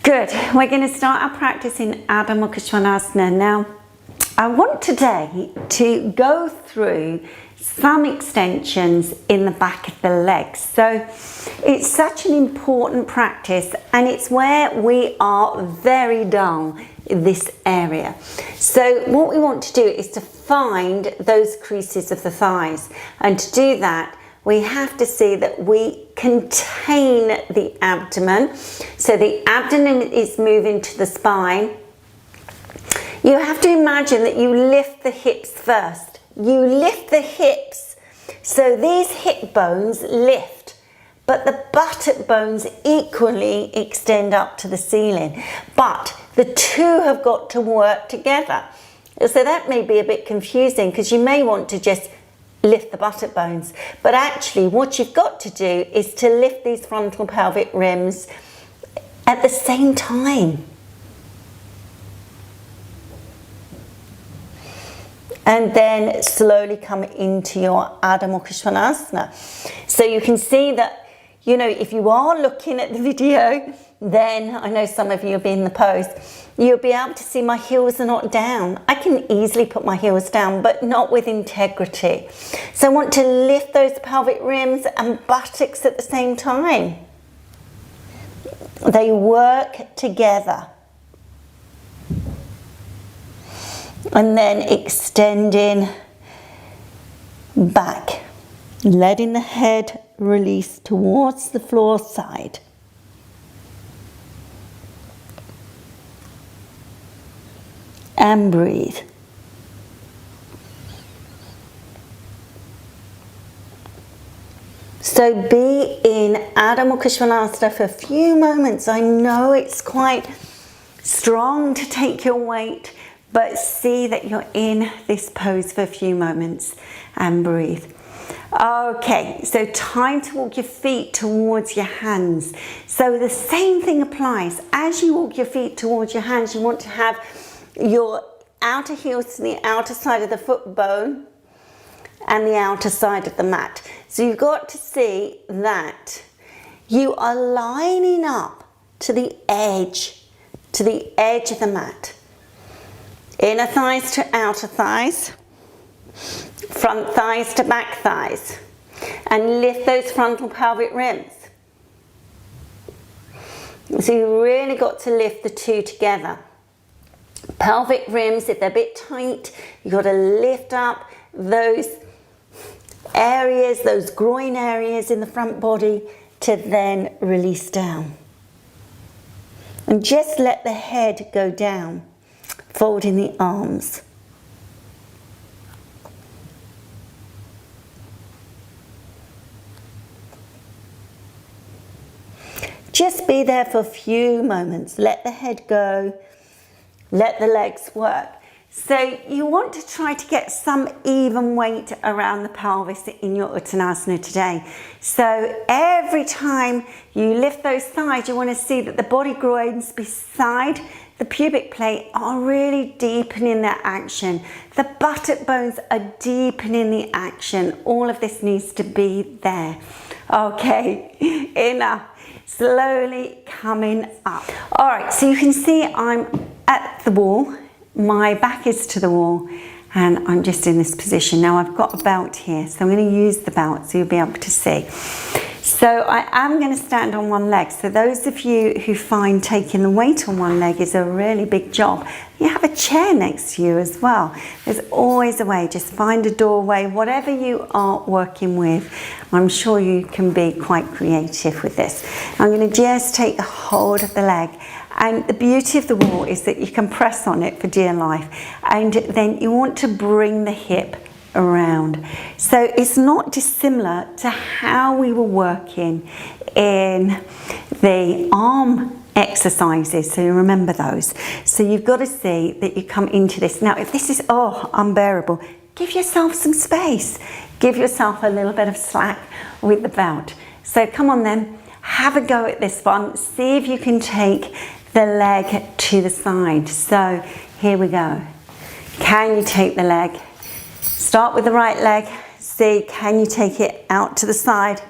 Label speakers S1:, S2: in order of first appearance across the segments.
S1: Good. We're going to start our practice in Adho Mukha Svanasana. Now, I want today to go through some extensions in the back of the legs. So it's such an important practice, and it's where we are very dull in this area. So what we want to do is to find those creases of the thighs, and to do that we have to see that we contain the abdomen. So the abdomen is moving to the spine. You have to imagine that you lift the hips first. You lift the hips, so these hip bones lift, but the buttock bones equally extend up to the ceiling. But the two have got to work together. So that may be a bit confusing, because you may want to just lift the buttock bones, but actually what you've got to do is to lift these frontal pelvic rims at the same time. And then slowly come into your Adho Mukha Svanasana. So you can see that, you know, if you are looking at the video, then I know some of you will be in the pose, you'll be able to see my heels are not down. I can easily put my heels down, but not with integrity. So I want to lift those pelvic rims and buttocks at the same time. They work together. And then extending back, letting the head release towards the floor side. And breathe. So be in Adho Mukha Svanasana for a few moments. I know it's quite strong to take your weight, but see that you're in this pose for a few moments and breathe. Okay, so time to walk your feet towards your hands. So the same thing applies. As you walk your feet towards your hands, you want to have your outer heels to the outer side of the foot bone and the outer side of the mat. So you've got to see that you are lining up to the edge of the mat. Inner thighs to outer thighs, front thighs to back thighs, and lift those frontal pelvic rims. So you really got to lift the two together. Pelvic rims, if they're a bit tight, you've got to lift up those areas, those groin areas in the front body, to then release down. And just let the head go down, folding the arms. Just be there for a few moments. Let the head go. Let the legs work. So you want to try to get some even weight around the pelvis in your Uttanasana today. So every time you lift those thighs, you want to see that the body groins beside the pubic plate are really deepening their action. The buttock bones are deepening the action. All of this needs to be there. Okay, enough. Slowly coming up. All right, so you can see I'm at the wall. My back is to the wall, and I'm just in this position. Now I've got a belt here, so I'm going to use the belt so you'll be able to see. So I am going to stand on one leg. So those of you who find taking the weight on one leg is a really big job, you have a chair next to you as well. There's always a way. Just find a doorway, whatever you are working with. I'm sure you can be quite creative with this. I'm going to just take a hold of the leg. And the beauty of the wall is that you can press on it for dear life. And then you want to bring the hip around. So it's not dissimilar to how we were working in the arm exercises. So you remember those. So you've got to see that you come into this. Now, if this is, unbearable, give yourself some space. Give yourself a little bit of slack with the belt. So come on then, have a go at this one. See if you can take the leg to the side. So here we go. Can you take the leg? Start with the right leg. See, can you take it out to the side?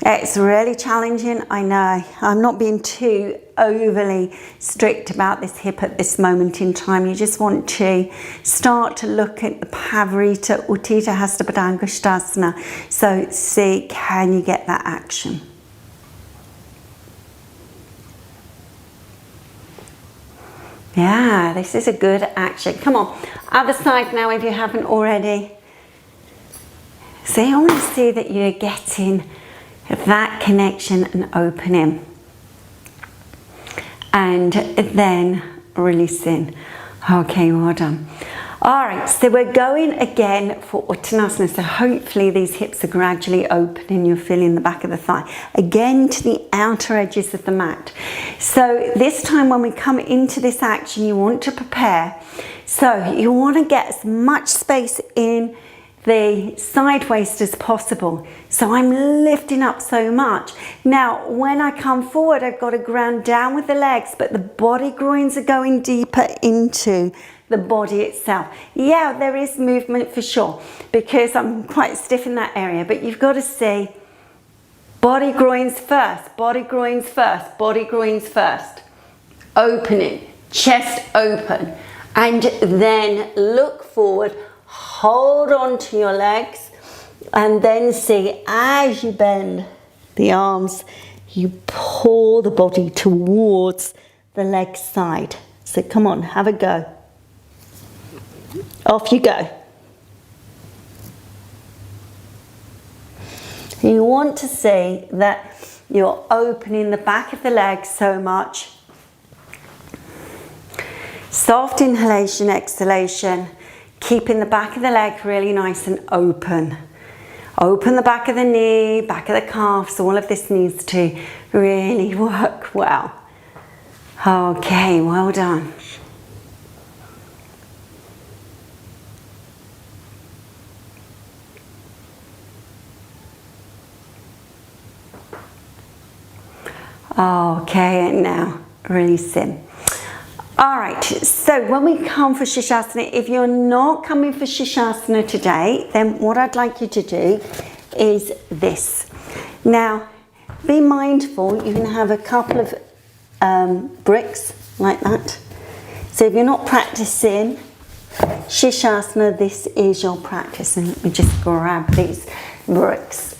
S1: It's really challenging, I know. I'm not being too overly strict about this hip at this moment in time. You just want to start to look at the Pavarita Utthita Hasta Padangusthasana. So see, can you get that action? Yeah, this is a good action. Come on, other side now if you haven't already. So you want to see that you're getting that connection and opening. And then releasing. Okay, well done. All right, so we're going again for Uttanasana. So hopefully these hips are gradually opening. You're feeling the back of the thigh. Again to the outer edges of the mat. So this time when we come into this action, you want to prepare. So you want to get as much space in the side waist as possible. So I'm lifting up so much. Now, when I come forward, I've got to ground down with the legs, but the body groins are going deeper into the body itself. Yeah, there is movement for sure, because I'm quite stiff in that area, but you've got to see body groins first, body groins first, body groins first. Opening, chest open, and then look forward. Hold on to your legs and then see as you bend the arms, you pull the body towards the leg side. So come on, have a go. Off you go. You want to see that you're opening the back of the legs so much. Soft inhalation, exhalation. Keeping the back of the leg really nice and open. Open the back of the knee, back of the calves. All of this needs to really work well. Okay, well done. Okay, and now releasing. All right, so when we come for Sirsasana, if you're not coming for Sirsasana today, then what I'd like you to do is this. Now, be mindful, you can have a couple of bricks like that. So if you're not practicing Sirsasana, this is your practice. And let me just grab these bricks.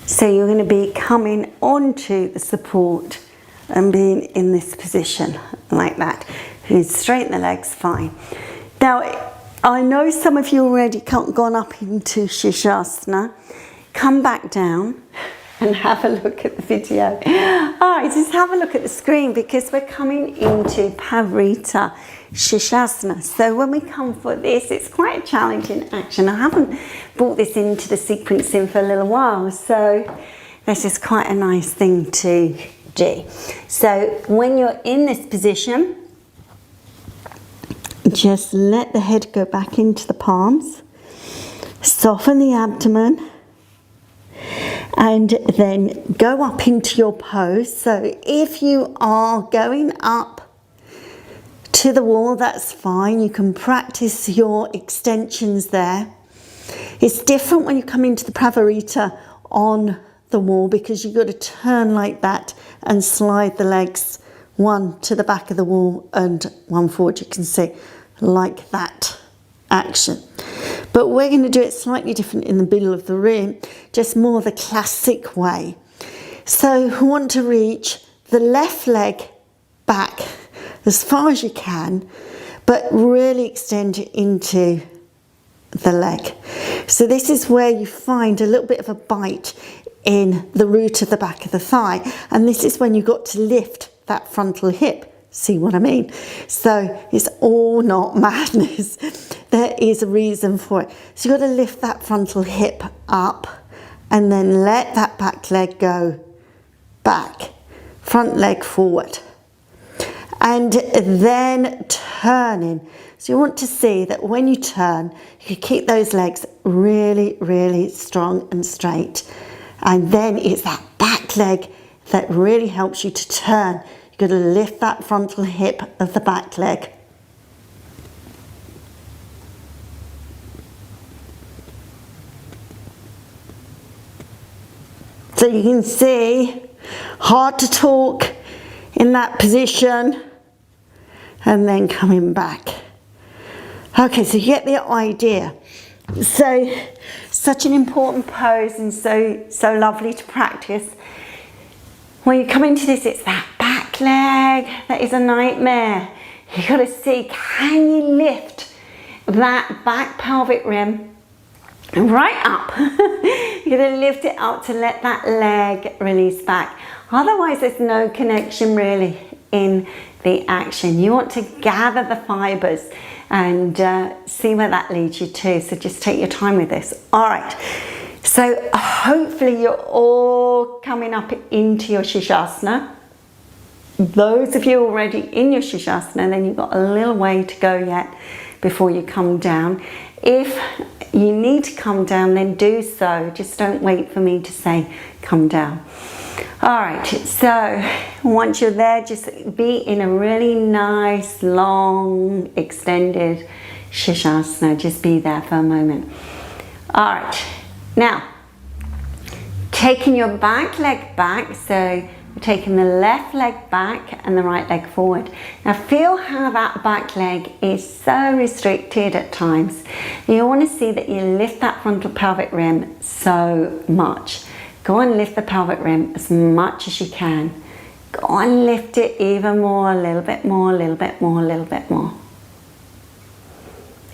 S1: So you're going to be coming onto the support and being in this position like that. You straighten the legs, fine. Now, I know some of you already gone up into Sirsasana. Come back down and have a look at the video. All right, just have a look at the screen because we're coming into Pavarita Sirsasana. So when we come for this, it's quite a challenging action. I haven't brought this into the sequencing for a little while, so this is quite a nice thing to do. So when you're in this position, just let the head go back into the palms, soften the abdomen, and then go up into your pose. So if you are going up to the wall, that's fine. You can practice your extensions there. It's different when you come into the Pavarita on the wall because you've got to turn like that and slide the legs one to the back of the wall and one forward. You can see like that action. But we're going to do it slightly different in the middle of the room, just more the classic way. So we want to reach the left leg back as far as you can, but really extend into the leg. So this is where you find a little bit of a bite in the root of the back of the thigh. And this is when you've got to lift that frontal hip. See what I mean? So it's all not madness. There is a reason for it. So you've got to lift that frontal hip up and then let that back leg go back. Front leg forward. And then turning. So you want to see that when you turn, you keep those legs really, really strong and straight. And then it's that back leg that really helps you to turn. You've got to lift that frontal hip of the back leg. So you can see, hard to talk in that position, and then coming back. Okay, so you get the idea. So, such an important pose and so lovely to practice. When you come into this, it's that back leg that is a nightmare. You've got to see, can you lift that back pelvic rim right up? You're going to lift it up to let that leg release back. Otherwise, there's no connection really in the action. You want to gather the fibers and see where that leads you to. So just take your time with this. All right. So hopefully you're all coming up into your Sirsasana. Those of you already in your Sirsasana, then you've got a little way to go yet before you come down. If you need to come down, then do so. Just don't wait for me to say come down. All right, so once you're there, just be in a really nice, long, extended Sirsasana. Just be there for a moment. All right, now, taking your back leg back, so you're taking the left leg back and the right leg forward. Now feel how that back leg is so restricted at times. You want to see that you lift that frontal pelvic rim so much. Go and lift the pelvic rim as much as you can. Go and lift it even more, a little bit more, a little bit more, a little bit more.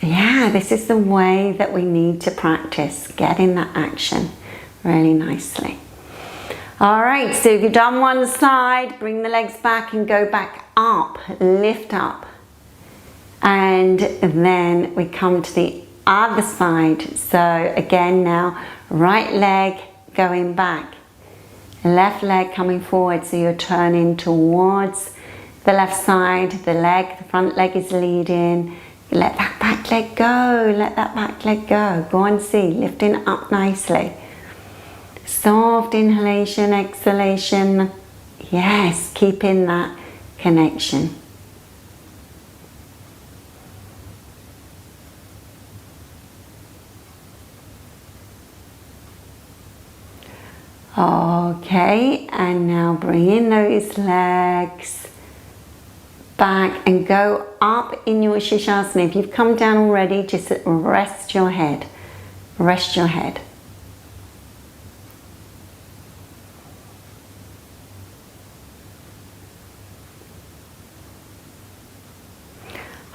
S1: Yeah, this is the way that we need to practice, getting that action really nicely. All right, so if you've done one side, bring the legs back and go back up, lift up. And then we come to the other side. So again now, right leg going back, left leg coming forward, so you're turning towards the left side, the front leg is leading. Let that back leg go, let that back leg go. Go and see, lifting up nicely. Soft inhalation, exhalation. Yes, keeping that connection. Okay, and now bring in those legs back and go up in your Sirsasana. If you've come down already, just rest your head. Rest your head.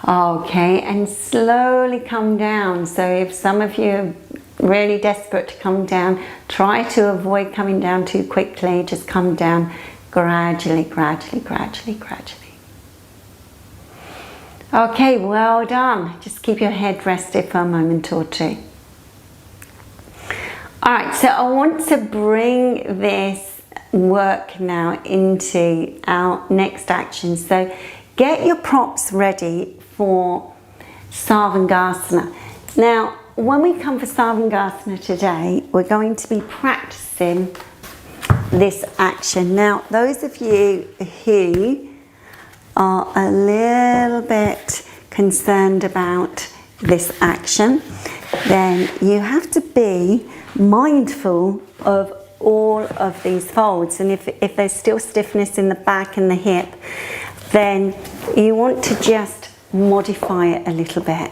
S1: Okay, and slowly come down. So if some of you are really desperate to come down, try to avoid coming down too quickly. Just come down gradually, gradually, gradually, gradually. Okay, well done. Just keep your head rested for a moment or two. All right, so I want to bring this work now into our next action. So get your props ready for Sarvangasana. Now, when we come for Sarvangasana today, we're going to be practicing this action. Now, those of you who are a little bit concerned about this action, then you have to be mindful of all of these folds. And if there's still stiffness in the back and the hip, then you want to just modify it a little bit.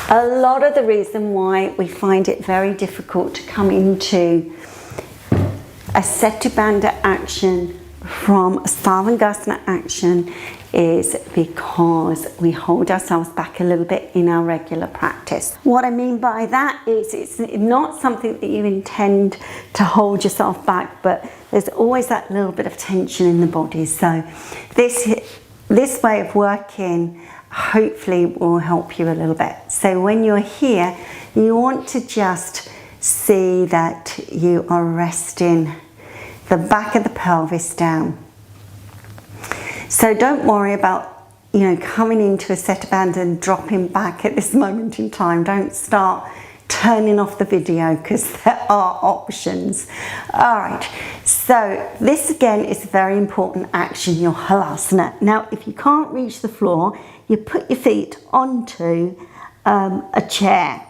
S1: A lot of the reason why we find it very difficult to come into a Setu action from a Sarvangasana action is because we hold ourselves back a little bit in our regular practice. What I mean by that is it's not something that you intend to hold yourself back, but there's always that little bit of tension in the body. So this way of working hopefully will help you a little bit. So when you're here, you want to just see that you are resting the back of the pelvis down. So don't worry about, coming into a Setu and dropping back at this moment in time. Don't start turning off the video because there are options. All right, so this again is a very important action, your halasana. Now, if you can't reach the floor, you put your feet onto a chair.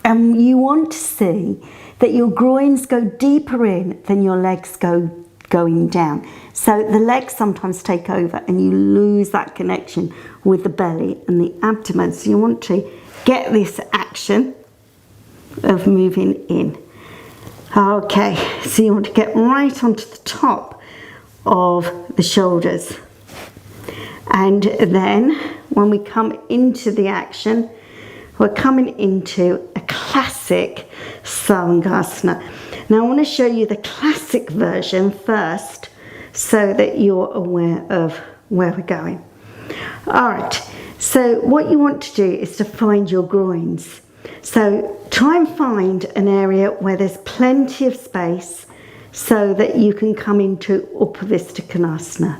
S1: And you want to see that your groins go deeper in than your legs going down. So the legs sometimes take over and you lose that connection with the belly and the abdomen. So you want to get this action of moving in. Okay, so you want to get right onto the top of the shoulders. And then when we come into the action, we're coming into a classic Sarvangasana. Now I want to show you the classic version first so that you're aware of where we're going. All right, so what you want to do is to find your groins. So try and find an area where there's plenty of space so that you can come into Uttanasana.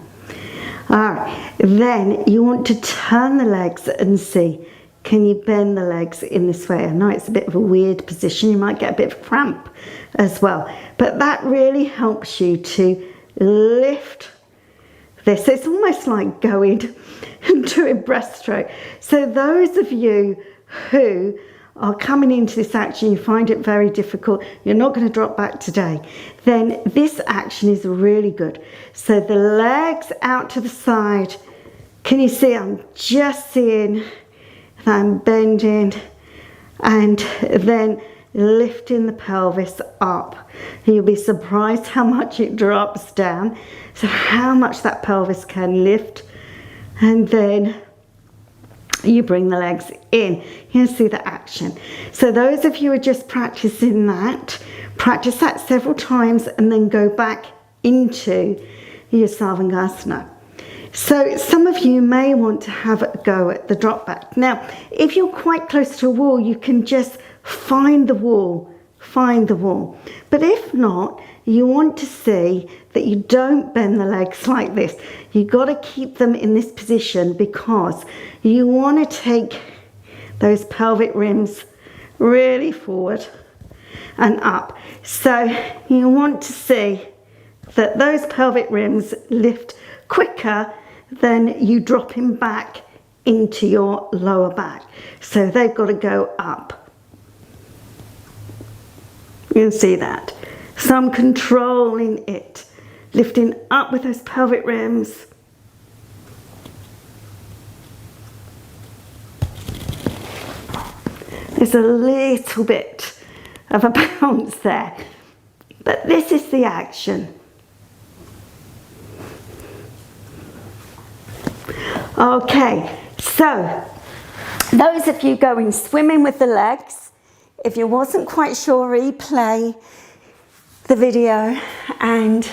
S1: All right, then you want to turn the legs and see, can you bend the legs in this way? I know it's a bit of a weird position, you might get a bit of cramp as well, but that really helps you to lift this. It's almost like going and doing breaststroke. So those of you who are coming into this action, you find it very difficult, you're not going to drop back today, then this action is really good. So the legs out to the side, can you see I'm just seeing that I'm bending and then lifting the pelvis up. You'll be surprised how much it drops down, so how much that pelvis can lift, and then you bring the legs in. You see the action. So those of you who are just practicing that, practice that several times and then go back into your Sarvangasana. So some of you may want to have a go at the drop back. Now, if you're quite close to a wall, you can just find the wall. But if not, you want to see that you don't bend the legs like this. You've got to keep them in this position because you want to take those pelvic rims really forward and up. So you want to see that those pelvic rims lift quicker than you dropping back into your lower back. So they've got to go up. You can see that. So I'm controlling it, lifting up with those pelvic rims. There's a little bit of a bounce there, but this is the action. Okay, so those of you going swimming with the legs, if you wasn't quite sure, replay the video and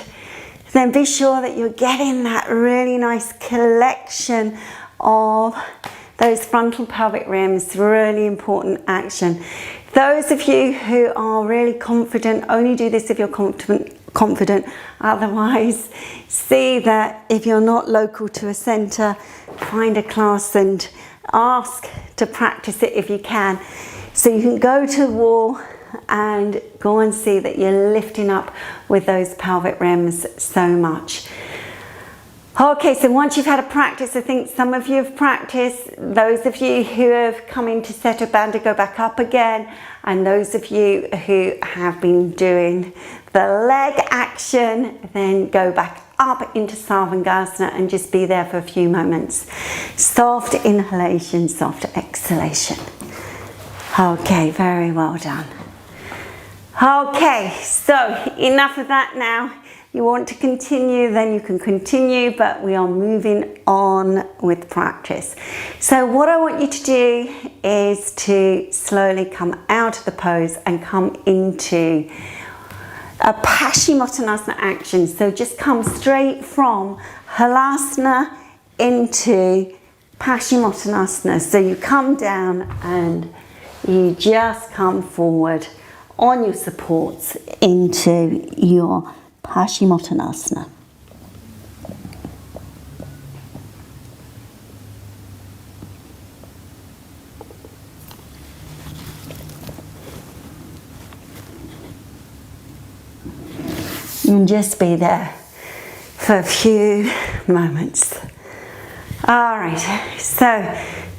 S1: then be sure that you're getting that really nice collection of those frontal pelvic rims. Really important action. Those of you who are really confident, only do this if you're confident. Otherwise, see that if you're not local to a centre, find a class and ask to practice it if you can. So you can go to the wall and go and see that you're lifting up with those pelvic rims so much. Okay, so once you've had a practice, I think some of you have practiced, those of you who have come into Seto Bandha, go back up again, and those of you who have been doing the leg action, then go back up into Sarvangasana and just be there for a few moments. Soft inhalation, soft exhalation. Okay, very well done. Okay, so enough of that now. You want to continue, then you can continue, but we are moving on with practice. So what I want you to do is to slowly come out of the pose and come into a Paschimottanasana action. So just come straight from Halasana into Paschimottanasana. So you come down and you just come forward on your supports into your Paschimottanasana. And just be there for a few moments. All right, so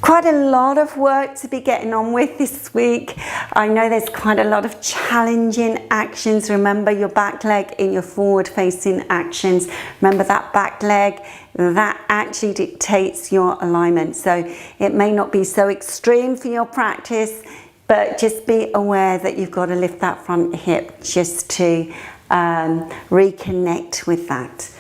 S1: quite a lot of work to be getting on with this week. I know there's quite a lot of challenging actions. Remember your back leg in your forward facing actions. Remember that back leg, that actually dictates your alignment. So it may not be so extreme for your practice, but just be aware that you've got to lift that front hip just to reconnect with that.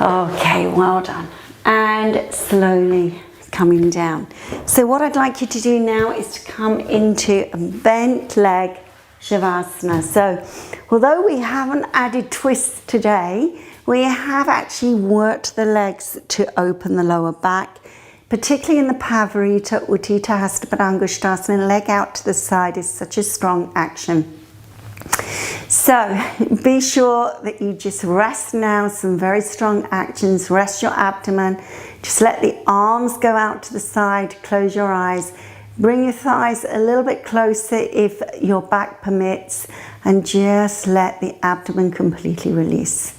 S1: Okay, well done. And slowly coming down. So what I'd like you to do now is to come into a bent leg Shavasana. So although we haven't added twists today, we have actually worked the legs to open the lower back, particularly in the Pavarita, Utthita Hasta Padangusthasana. Leg out to the side is such a strong action. So be sure that you just rest now, some very strong actions. Rest your abdomen. Just let the arms go out to the side. Close your eyes. Bring your thighs a little bit closer if your back permits, and just let the abdomen completely release.